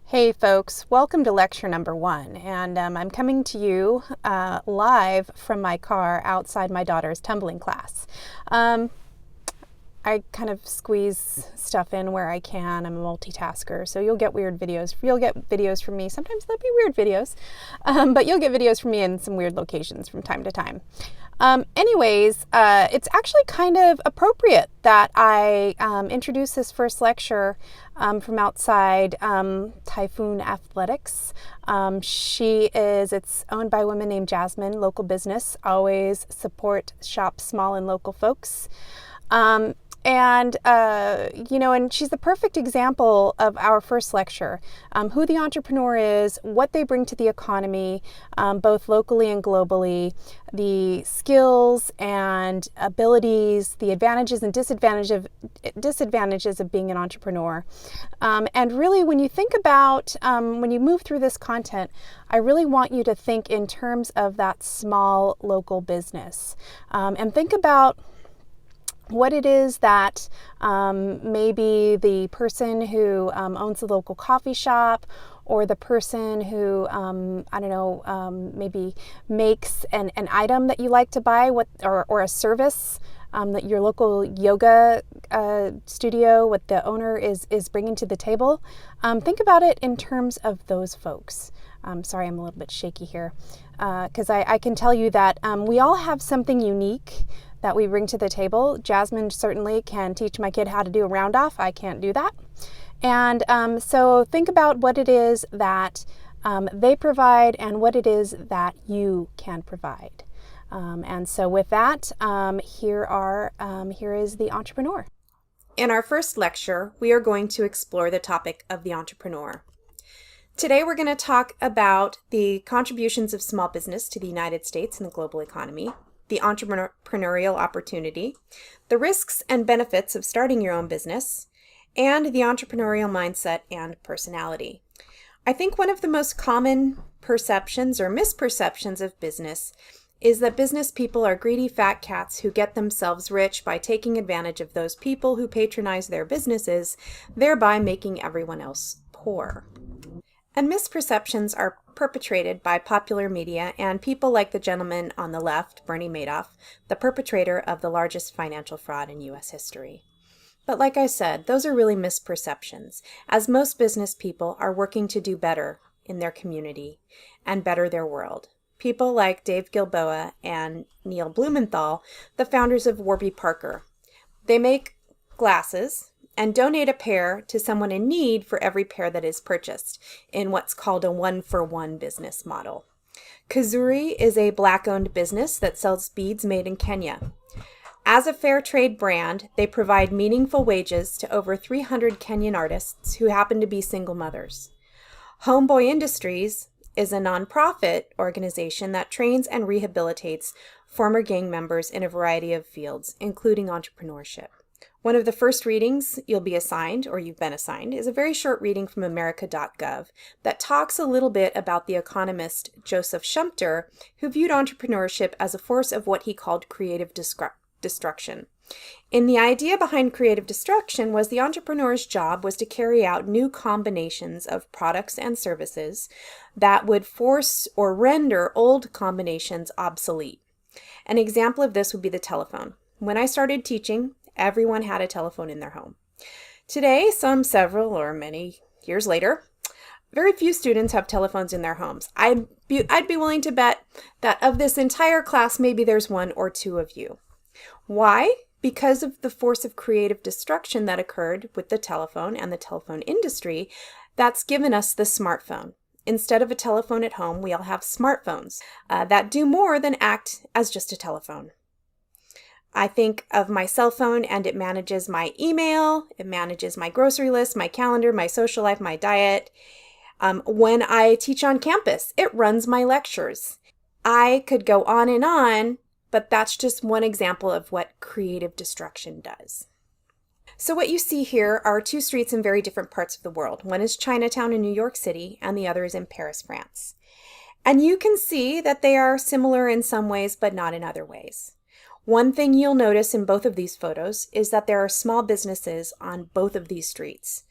Hey folks, welcome to lecture number 1, and I'm coming to you live from my car outside my daughter's tumbling class. I kind of squeeze stuff in where I can. I'm a multitasker, so you'll get weird videos. You'll get videos from me. Sometimes they'll be weird videos, but you'll get videos from me in some weird locations from time to time. Anyways, it's actually kind of appropriate that I introduce this first lecture from outside Typhoon Athletics. It's owned by a woman named Jasmine, local business, always support shop small and local folks. And she's the perfect example of our first lecture, who the entrepreneur is, what they bring to the economy, both locally and globally, the skills and abilities, the advantages and disadvantages of being an entrepreneur. And really, when you think about, when you move through this content, I really want you to think in terms of that small local business, and think about what it is that maybe the person who owns the local coffee shop, or the person who, maybe makes an item that you like to buy, or a service that your local yoga studio, what the owner is bringing to the table. Think about it in terms of those folks. Sorry, I'm a little bit shaky here, because I can tell you that we all have something unique that we bring to the table. Jasmine certainly can teach my kid how to do a round off. I can't do that. And so think about what it is that they provide and what it is that you can provide. And so with that, here is the entrepreneur. In our first lecture, we are going to explore the topic of the entrepreneur. Today, we're going to talk about the contributions of small business to the United States and the global economy, the entrepreneurial opportunity, the risks and benefits of starting your own business, and the entrepreneurial mindset and personality. I think one of the most common perceptions or misperceptions of business is that business people are greedy fat cats who get themselves rich by taking advantage of those people who patronize their businesses, thereby making everyone else poor. And misperceptions are perpetrated by popular media and people like the gentleman on the left, Bernie Madoff, the perpetrator of the largest financial fraud in U.S. history. But like I said, those are really misperceptions, as most business people are working to do better in their community and better their world. People like Dave Gilboa and Neil Blumenthal, the founders of Warby Parker. They make glasses and donate a pair to someone in need for every pair that is purchased in what's called a one-for-one business model. Kazuri is a Black-owned business that sells beads made in Kenya. As a fair trade brand, they provide meaningful wages to over 300 Kenyan artists who happen to be single mothers. Homeboy Industries is a nonprofit organization that trains and rehabilitates former gang members in a variety of fields, including entrepreneurship. One of the first readings you'll be assigned, or you've been assigned, is a very short reading from America.gov that talks a little bit about the economist Joseph Schumpeter, who viewed entrepreneurship as a force of what he called creative destruction. And the idea behind creative destruction was the entrepreneur's job was to carry out new combinations of products and services that would force or render old combinations obsolete. An example of this would be the telephone. When I started teaching, everyone had a telephone in their home. Today, several or many years later, very few students have telephones in their homes. I'd be willing to bet that of this entire class, maybe there's one or two of you. Why? Because of the force of creative destruction that occurred with the telephone and the telephone industry that's given us the smartphone. Instead of a telephone at home, we all have smartphones that do more than act as just a telephone. I think of my cell phone and it manages my email, it manages my grocery list, my calendar, my social life, my diet. When I teach on campus, it runs my lectures. I could go on, but that's just one example of what creative destruction does. So what you see here are two streets in very different parts of the world. One is Chinatown in New York City, and the other is in Paris, France. And you can see that they are similar in some ways, but not in other ways. One thing you'll notice in both of these photos is that there are small businesses on both of these streets.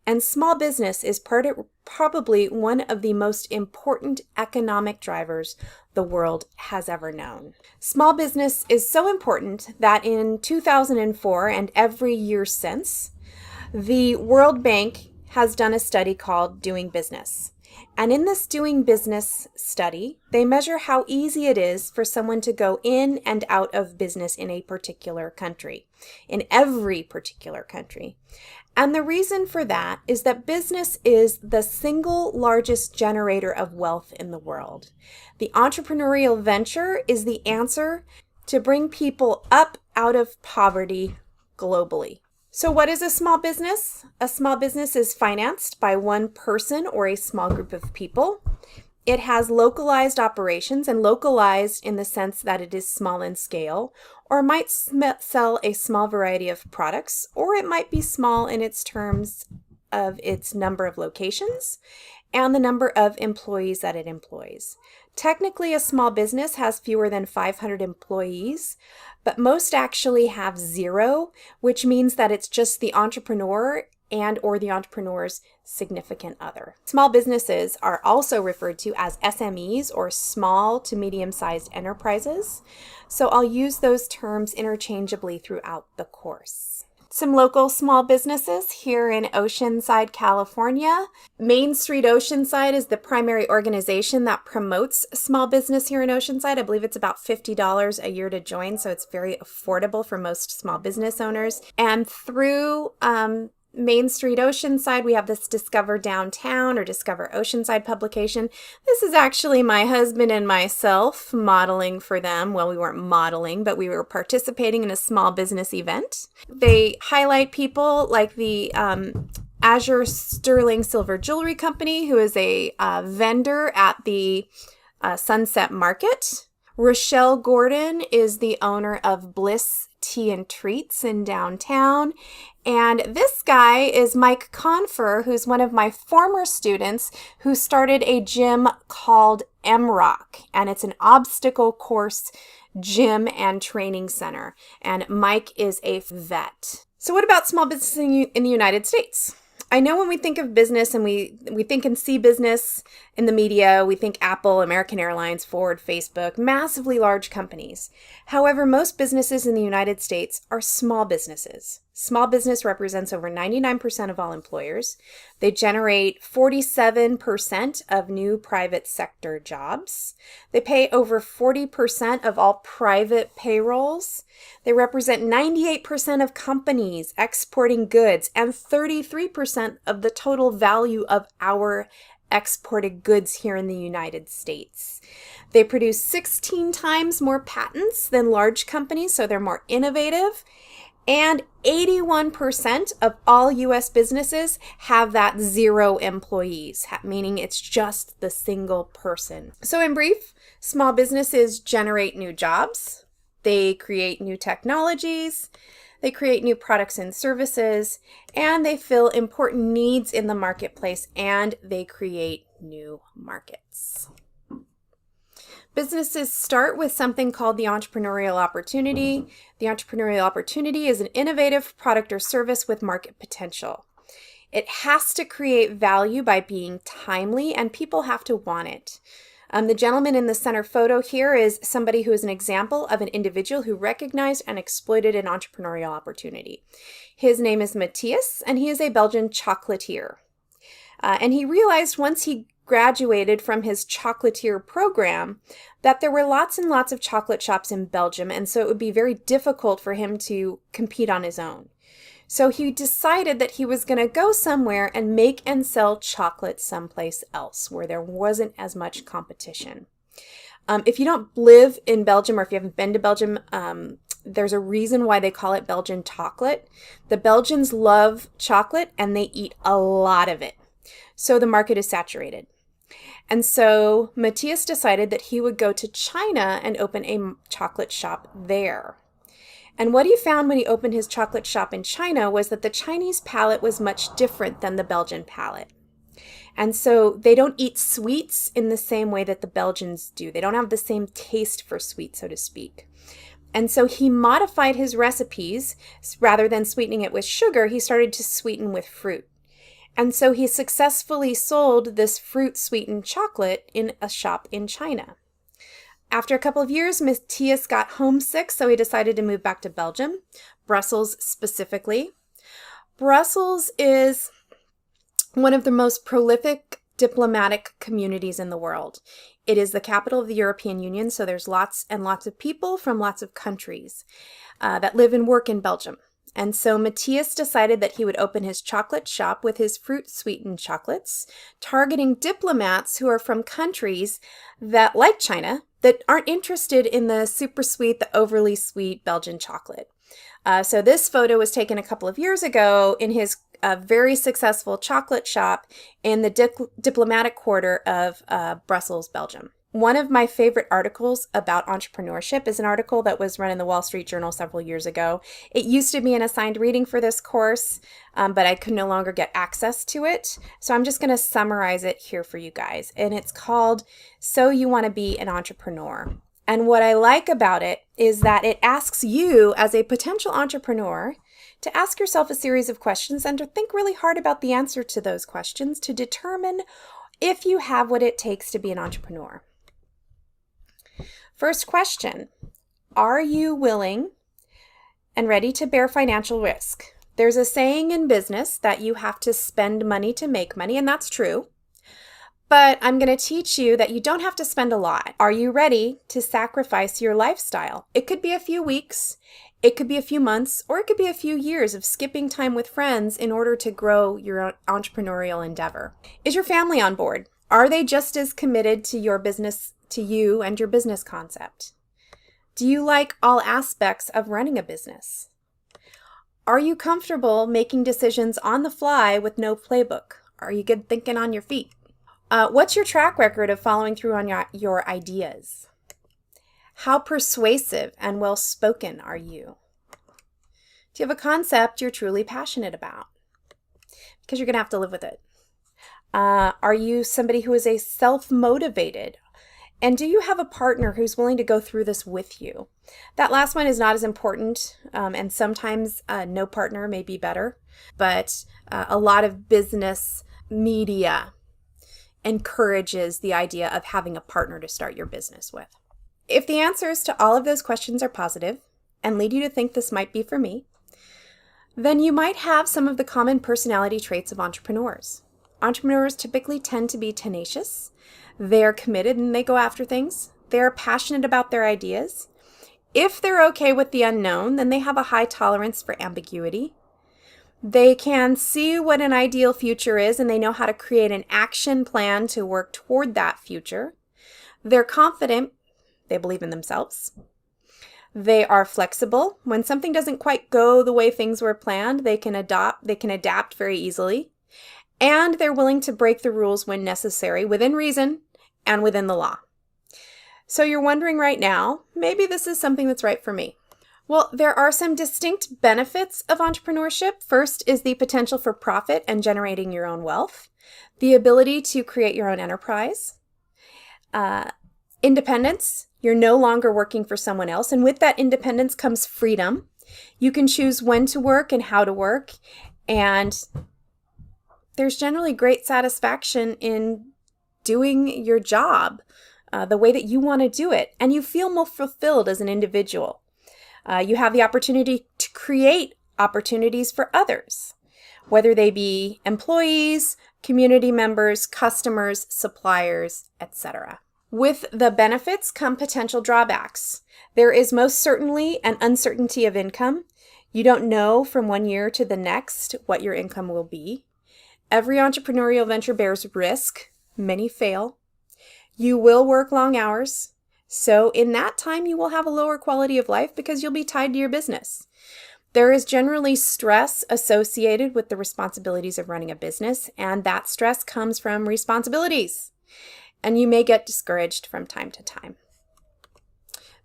And small business is probably one of the most important economic drivers the world has ever known. Small business is so important that in 2004 and every year since, the World Bank has done a study called Doing Business. And in this Doing Business study, they measure how easy it is for someone to go in and out of business in a particular country, in every particular country. And the reason for that is that business is the single largest generator of wealth in the world. The entrepreneurial venture is the answer to bring people up out of poverty globally. So what is a small business? A small business is financed by one person or a small group of people. It has localized operations, and localized in the sense that it is small in scale, or might sell a small variety of products, or it might be small in its terms of its number of locations and the number of employees that it employs. Technically, a small business has fewer than 500 employees, but most actually have 0, which means that it's just the entrepreneur and or the entrepreneur's significant other. Small businesses are also referred to as SMEs, or small to medium-sized enterprises. So I'll use those terms interchangeably throughout the course. Some local small businesses here in Oceanside, California. Main Street Oceanside is the primary organization that promotes small business here in Oceanside. I believe it's about $50 a year to join, so it's very affordable for most small business owners. And through Main Street Oceanside, we have this Discover Downtown or Discover Oceanside publication. This is actually my husband and myself modeling for them. Well, we weren't modeling, but we were participating in a small business event. They highlight people like the Azure Sterling Silver Jewelry Company, who is a vendor at the Sunset Market. Rochelle Gordon is the owner of Bliss Tea and Treats in downtown. And this guy is Mike Confer, who's one of my former students who started a gym called MROC. And it's an obstacle course gym and training center. And Mike is a vet. So what about small business in the United States? I know when we think of business and we think and see business in the media, we think Apple, American Airlines, Ford, Facebook, massively large companies. However, most businesses in the United States are small businesses. Small business represents over 99% of all employers. They generate 47% of new private sector jobs. They pay over 40% of all private payrolls. They represent 98% of companies exporting goods and 33% of the total value of our exported goods here in the United States. They produce 16 times more patents than large companies, so they're more innovative. And 81% of all U.S. businesses have that 0 employees, meaning it's just the single person. So in brief, small businesses generate new jobs, they create new technologies, they create new products and services, and they fill important needs in the marketplace, and they create new markets. Businesses start with something called the entrepreneurial opportunity. The entrepreneurial opportunity is an innovative product or service with market potential. It has to create value by being timely, and people have to want it. The gentleman in the center photo here is somebody who is an example of an individual who recognized and exploited an entrepreneurial opportunity. His name is Matthias, and he is a Belgian chocolatier. And he realized once he graduated from his chocolatier program that there were lots and lots of chocolate shops in Belgium, and so it would be very difficult for him to compete on his own. So he decided that he was going to go somewhere and make and sell chocolate someplace else where there wasn't as much competition. If you don't live in Belgium, or if you haven't been to Belgium, there's a reason why they call it Belgian chocolate. The Belgians love chocolate and they eat a lot of it. So the market is saturated. And so Matthias decided that he would go to China and open a chocolate shop there. And what he found when he opened his chocolate shop in China was that the Chinese palate was much different than the Belgian palate. And so they don't eat sweets in the same way that the Belgians do. They don't have the same taste for sweet, so to speak. And so he modified his recipes. Rather than sweetening it with sugar, he started to sweeten with fruit. And so he successfully sold this fruit-sweetened chocolate in a shop in China. After a couple of years, Matthias got homesick, so he decided to move back to Belgium, Brussels specifically. Brussels is one of the most prolific diplomatic communities in the world. It is the capital of the European Union, so there's lots and lots of people from lots of countries that live and work in Belgium. And so Matthias decided that he would open his chocolate shop with his fruit-sweetened chocolates, targeting diplomats who are from countries that, like China, that aren't interested in the super sweet, the overly sweet Belgian chocolate. So this photo was taken a couple of years ago in his very successful chocolate shop in the diplomatic quarter of Brussels, Belgium. One of my favorite articles about entrepreneurship is an article that was run in the Wall Street Journal several years ago. It used to be an assigned reading for this course, but I could no longer get access to it. So I'm just going to summarize it here for you guys. And it's called So You Want to Be an Entrepreneur. And what I like about it is that it asks you as a potential entrepreneur to ask yourself a series of questions and to think really hard about the answer to those questions to determine if you have what it takes to be an entrepreneur. First question, are you willing and ready to bear financial risk? There's a saying in business that you have to spend money to make money, and that's true. But I'm going to teach you that you don't have to spend a lot. Are you ready to sacrifice your lifestyle? It could be a few weeks, it could be a few months, or it could be a few years of skipping time with friends in order to grow your entrepreneurial endeavor. Is your family on board? Are they just as committed to your business, to you and your business concept? Do you like all aspects of running a business? Are you comfortable making decisions on the fly with no playbook? Are you good thinking on your feet? What's your track record of following through on your ideas? How persuasive and well-spoken are you? Do you have a concept you're truly passionate about? Because you're going to have to live with it. Are you somebody who is a self-motivated? And do you have a partner who's willing to go through this with you? That last one is not as important, and sometimes no partner may be better, but a lot of business media encourages the idea of having a partner to start your business with. If the answers to all of those questions are positive and lead you to think this might be for me, then you might have some of the common personality traits of entrepreneurs. Entrepreneurs typically tend to be tenacious. They're committed and they go after things. They're passionate about their ideas. If they're okay with the unknown, then they have a high tolerance for ambiguity. They can see what an ideal future is and they know how to create an action plan to work toward that future. They're confident. They believe in themselves. They are flexible. When something doesn't quite go the way things were planned, they can adapt very easily. And they're willing to break the rules when necessary, within reason and within the law. So you're wondering right now, maybe this is something that's right for me. Well, there are some distinct benefits of entrepreneurship. First is the potential for profit and generating your own wealth, the ability to create your own enterprise, independence. You're no longer working for someone else, and with that independence comes freedom. You can choose when to work and how to work, and there's generally great satisfaction in doing your job the way that you want to do it, and you feel more fulfilled as an individual. You have the opportunity to create opportunities for others, whether they be employees, community members, customers, suppliers, etc. With the benefits come potential drawbacks. There is most certainly an uncertainty of income. You don't know from one year to the next what your income will be. Every entrepreneurial venture bears risk. Many fail. You will work long hours. So in that time, you will have a lower quality of life because you'll be tied to your business. There is generally stress associated with the responsibilities of running a business, and that stress comes from responsibilities. And you may get discouraged from time to time.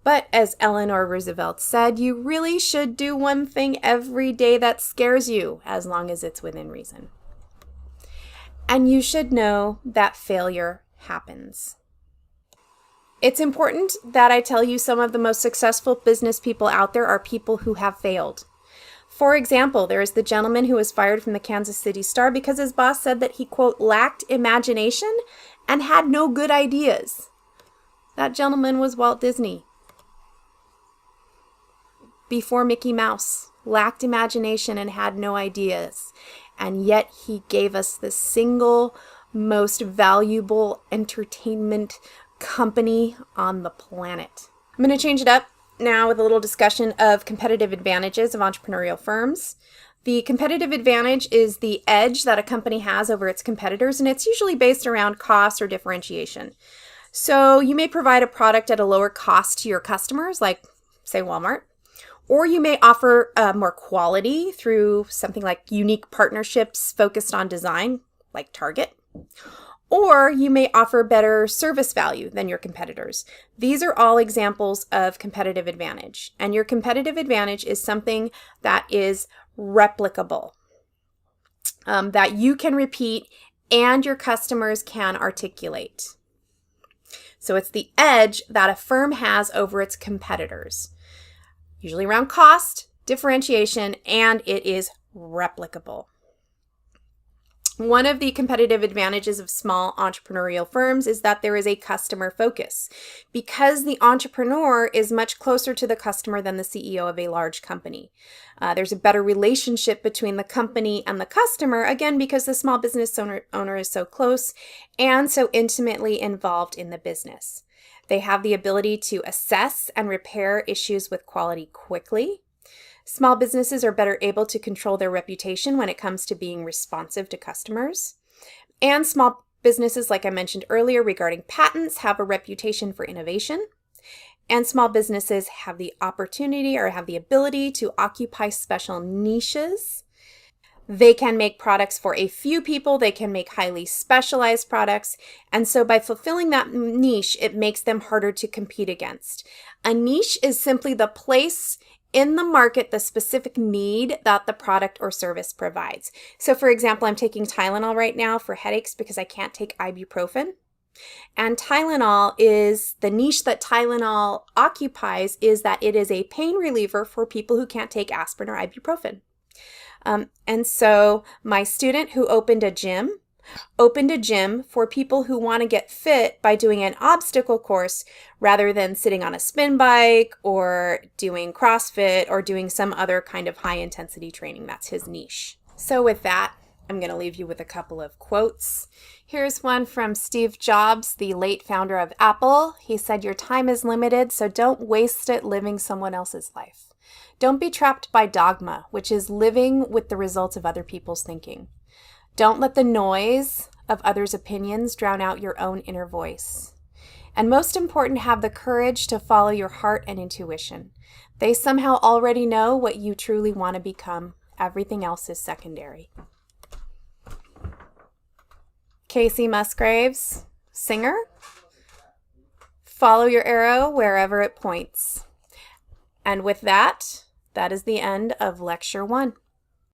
But as Eleanor Roosevelt said, you really should do one thing every day that scares you, as long as it's within reason. And you should know that failure happens. It's important that I tell you some of the most successful business people out there are people who have failed. For example, there is the gentleman who was fired from the Kansas City Star because his boss said that he, quote, lacked imagination and had no good ideas. That gentleman was Walt Disney. Before Mickey Mouse, lacked imagination and had no ideas. And yet he gave us the single most valuable entertainment company on the planet. I'm going to change it up now with a little discussion of competitive advantages of entrepreneurial firms. The competitive advantage is the edge that a company has over its competitors, and it's usually based around cost or differentiation. So you may provide a product at a lower cost to your customers, like, say, Walmart, or you may offer more quality through something like unique partnerships focused on design, like Target. Or you may offer better service value than your competitors. These are all examples of competitive advantage. And your competitive advantage is something that is replicable, that you can repeat and your customers can articulate. So it's the edge that a firm has over its competitors, usually around cost, differentiation, and it is replicable. One of the competitive advantages of small entrepreneurial firms is that there is a customer focus, because the entrepreneur is much closer to the customer than the CEO of a large company. There's a better relationship between the company and the customer, again, because the small business owner is so close and so intimately involved in the business. They have the ability to assess and repair issues with quality quickly. Small businesses are better able to control their reputation when it comes to being responsive to customers. And small businesses, like I mentioned earlier regarding patents, have a reputation for innovation. And small businesses have the opportunity or have the ability to occupy special niches. They can make products for a few people. They can make highly specialized products. And so by fulfilling that niche, it makes them harder to compete against. A niche is simply the place in the market, the specific need that the product or service provides. So for example, I'm taking Tylenol right now for headaches because I can't take ibuprofen. And Tylenol is, the niche that Tylenol occupies is that it is a pain reliever for people who can't take aspirin or ibuprofen. And so my student who opened a gym for people who want to get fit by doing an obstacle course rather than sitting on a spin bike or doing CrossFit or doing some other kind of high intensity training. That's his niche. So with that, I'm going to leave you with a couple of quotes. Here's one from Steve Jobs, the late founder of Apple. He said, "Your time is limited, so don't waste it living someone else's life. Don't be trapped by dogma, which is living with the results of other people's thinking. Don't let the noise of others' opinions drown out your own inner voice. And most important, have the courage to follow your heart and intuition. They somehow already know what you truly want to become. Everything else is secondary." Casey Musgraves, singer. Follow your arrow wherever it points. And with that, that is the end of Lecture 1.